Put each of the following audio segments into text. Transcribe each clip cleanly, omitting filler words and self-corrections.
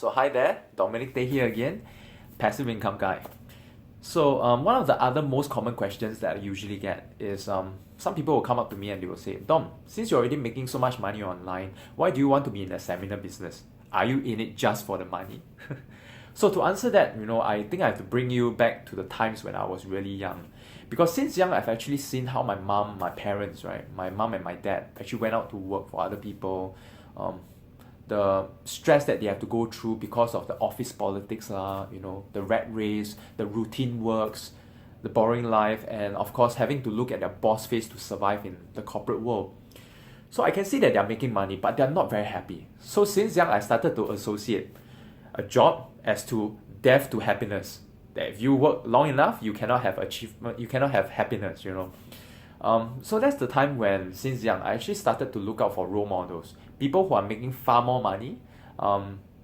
So hi there, Dominic Tay here again, passive income guy. So one of the other most common questions that I usually get is some people will come up to me and they will say, Dom, since you're already making so much money online, why do you want to be in the seminar business? Are you in it just for the money? So to answer that, I think I have to bring you back to the times when I was really young. Because since young, I've actually seen how my parents, right, my mom and my dad actually went out to work for other people. The stress that they have to go through because of the office politics, the rat race, the routine works, the boring life, and of course having to look at their boss face to survive in the corporate world. So I can see that they're making money, but they're not very happy. So since young, I started to associate a job as to death to happiness. That if you work long enough, you cannot have achievement, you cannot have happiness, So that's the time when, since young, I actually started to look out for role models. People who are making far more money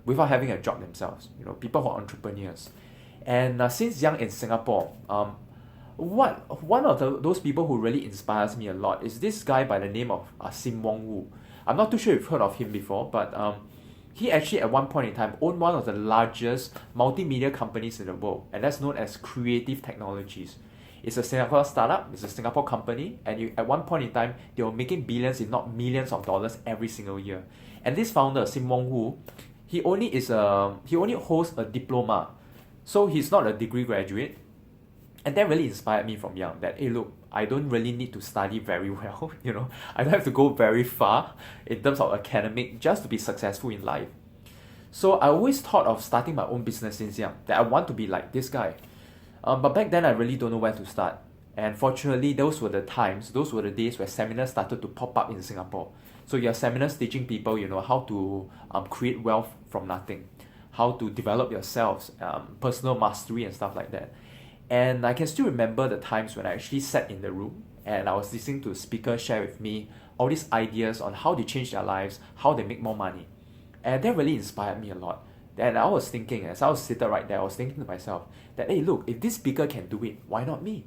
without having a job themselves. People who are entrepreneurs. And since young in Singapore, one of those people who really inspires me a lot is this guy by the name of Sim Wong Woo. I'm not too sure if you've heard of him before, but he actually at one point in time owned one of the largest multimedia companies in the world, and that's known as Creative Technologies. It's a Singapore startup, it's a Singapore company, and at one point in time, they were making billions, if not millions of dollars every single year. And this founder, Sim Wong Woo, he only holds a diploma. So he's not a degree graduate. And that really inspired me from young that, hey, look, I don't really need to study very well, I don't have to go very far in terms of academic just to be successful in life. So I always thought of starting my own business since young, that I want to be like this guy. But back then, I really don't know where to start. And fortunately, those were the days where seminars started to pop up in Singapore. So you have seminars teaching people, how to create wealth from nothing, how to develop yourselves, personal mastery and stuff like that. And I can still remember the times when I actually sat in the room and I was listening to a speaker share with me all these ideas on how they change their lives, how they make more money. And that really inspired me a lot. And I was thinking, as I was seated right there, I was thinking to myself that, hey, look, if this speaker can do it, why not me?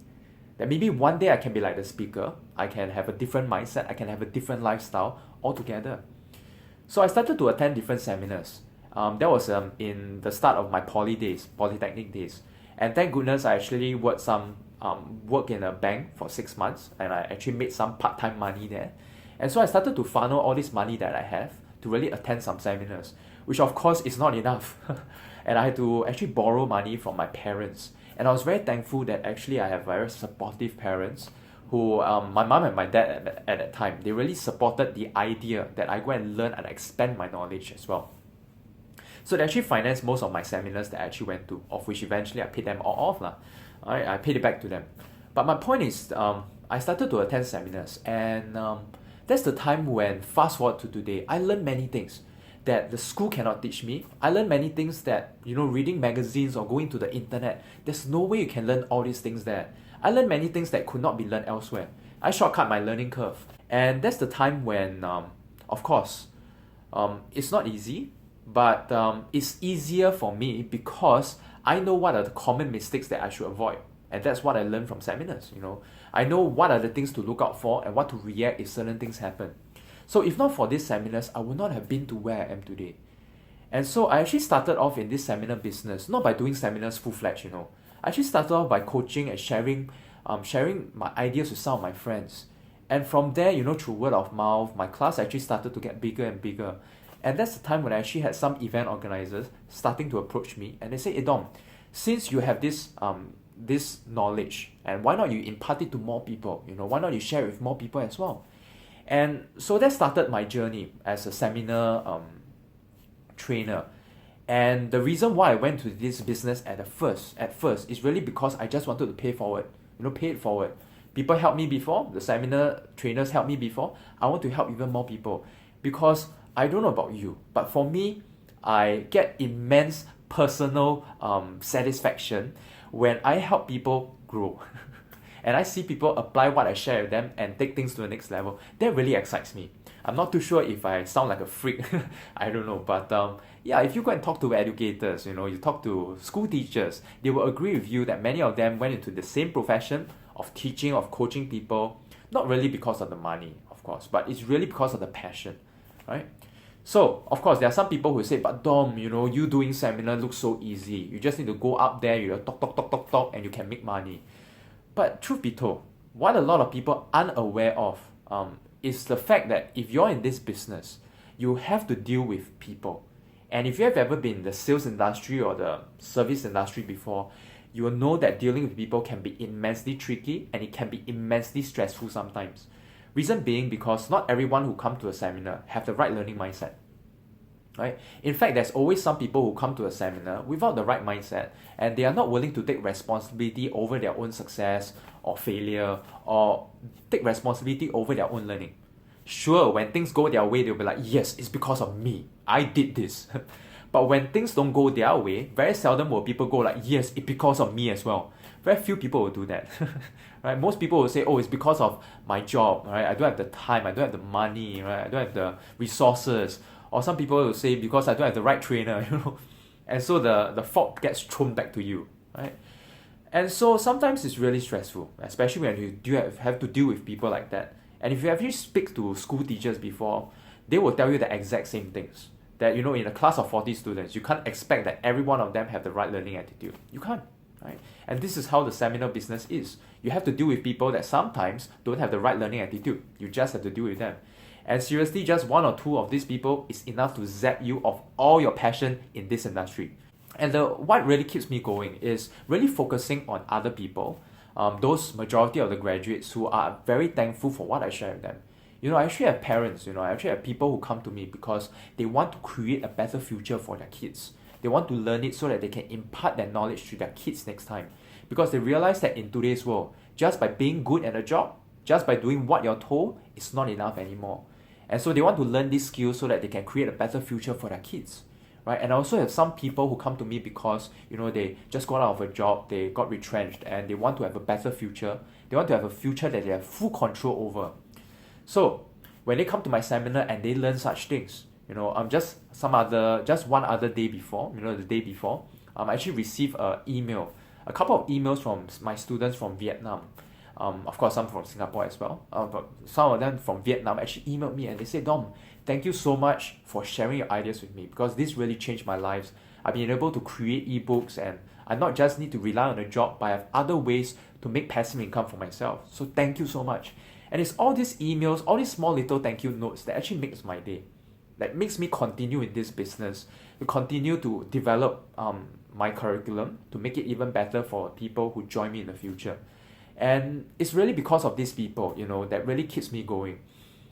That maybe one day I can be like the speaker, I can have a different mindset, I can have a different lifestyle altogether. So I started to attend different seminars. That was in the start of my polytechnic days. And thank goodness I actually worked in a bank for 6 months, and I actually made some part-time money there. And so I started to funnel all this money that I have to really attend some seminars, which of course is not enough. And I had to actually borrow money from my parents. And I was very thankful that actually I have very supportive parents who, my mom and my dad at that time, they really supported the idea that I go and learn and expand my knowledge as well. So they actually financed most of my seminars that I actually went to, of which eventually I paid them all off. I paid it back to them. But my point is, I started to attend seminars, and that's the time when, fast forward to today, I learned many things that the school cannot teach me. I learned many things that, reading magazines or going to the internet, there's no way you can learn all these things there. I learned many things that could not be learned elsewhere. I shortcut my learning curve. And that's the time when, of course, it's not easy, but it's easier for me because I know what are the common mistakes that I should avoid. And that's what I learned from seminars, I know what are the things to look out for and what to react if certain things happen. So if not for these seminars, I would not have been to where I am today. And so I actually started off in this seminar business, not by doing seminars full-fledged, I actually started off by coaching and sharing my ideas with some of my friends. And from there, through word of mouth, my class actually started to get bigger and bigger. And that's the time when I actually had some event organizers starting to approach me, and they say, hey Dom, since you have this knowledge, and why not you impart it to more people? Why not you share it with more people as well? And so that started my journey as a seminar trainer. And the reason why I went to this business at first is really because I just wanted to pay it forward. People helped me before, the seminar trainers helped me before. I want to help even more people because I don't know about you, but for me, I get immense personal satisfaction when I help people grow. And I see people apply what I share with them and take things to the next level. That really excites me. I'm not too sure if I sound like a freak. I don't know. But if you go and talk to educators, you talk to school teachers, they will agree with you that many of them went into the same profession of teaching, of coaching people, not really because of the money, of course, but it's really because of the passion, right? So, of course, there are some people who say, but Dom, you doing seminar looks so easy. You just need to go up there, talk, talk, talk, talk, talk, and you can make money. But truth be told, what a lot of people are unaware of is the fact that if you're in this business, you have to deal with people. And if you have ever been in the sales industry or the service industry before, you will know that dealing with people can be immensely tricky and it can be immensely stressful sometimes. Reason being because not everyone who come to a seminar have the right learning mindset. Right? In fact, there's always some people who come to a seminar without the right mindset and they are not willing to take responsibility over their own success or failure or take responsibility over their own learning. Sure, when things go their way, they'll be like, yes, it's because of me. I did this. But when things don't go their way, very seldom will people go like, yes, it's because of me as well. Very few people will do that. Right? Most people will say, oh, it's because of my job. Right? I don't have the time, I don't have the money, right? I don't have the resources. Or some people will say because I don't have the right trainer, And so the fault gets thrown back to you, right? And so sometimes it's really stressful, especially when you do have to deal with people like that. And if you actually speak to school teachers before, they will tell you the exact same things. That, in a class of 40 students, you can't expect that every one of them have the right learning attitude. You can't, right? And this is how the seminar business is. You have to deal with people that sometimes don't have the right learning attitude. You just have to deal with them. And seriously, just one or two of these people is enough to zap you of all your passion in this industry. And what really keeps me going is really focusing on other people, those majority of the graduates who are very thankful for what I share with them. I actually have parents, I actually have people who come to me because they want to create a better future for their kids. They want to learn it so that they can impart that knowledge to their kids next time. Because they realize that in today's world, just by being good at a job, just by doing what you're told, it's not enough anymore. And so they want to learn these skills so that they can create a better future for their kids. Right? And I also have some people who come to me because, they just got out of a job, they got retrenched, and they want to have a better future. They want to have a future that they have full control over. So when they come to my seminar and they learn such things, just one other day before, the day before, I actually received a couple of emails from my students from Vietnam. Of course, some from Singapore as well. But some of them from Vietnam actually emailed me and they said, Dom, thank you so much for sharing your ideas with me because this really changed my lives. I've been able to create ebooks and I not just need to rely on a job, but I have other ways to make passive income for myself. So thank you so much. And it's all these emails, all these small little thank you notes that actually makes my day. That makes me continue in this business, to continue to develop my curriculum, to make it even better for people who join me in the future. And it's really because of these people, that really keeps me going.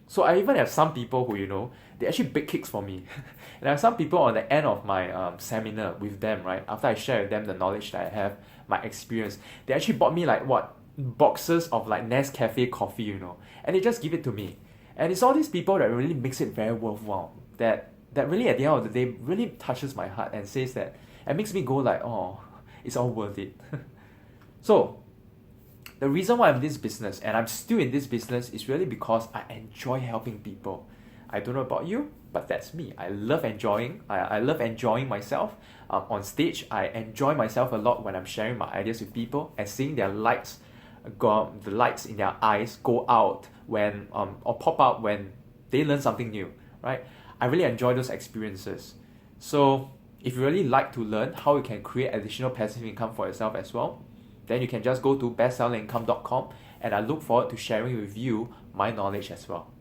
So I even have some people who, they actually bake cakes for me. And I have some people on the end of my seminar with them, right? After I share with them the knowledge that I have, my experience, they actually bought me boxes of Nescafe coffee, and they just give it to me. And it's all these people that really makes it very worthwhile. That really at the end of the day really touches my heart and says that it makes me go oh, it's all worth it. So the reason why I'm in this business and I'm still in this business is really because I enjoy helping people. I don't know about you, but that's me. I love enjoying. I love enjoying myself on stage. I enjoy myself a lot when I'm sharing my ideas with people and seeing the lights in their eyes go out when or pop out when they learn something new. Right? I really enjoy those experiences. So if you really like to learn how you can create additional passive income for yourself as well, then you can just go to bestsellingincome.com and I look forward to sharing with you my knowledge as well.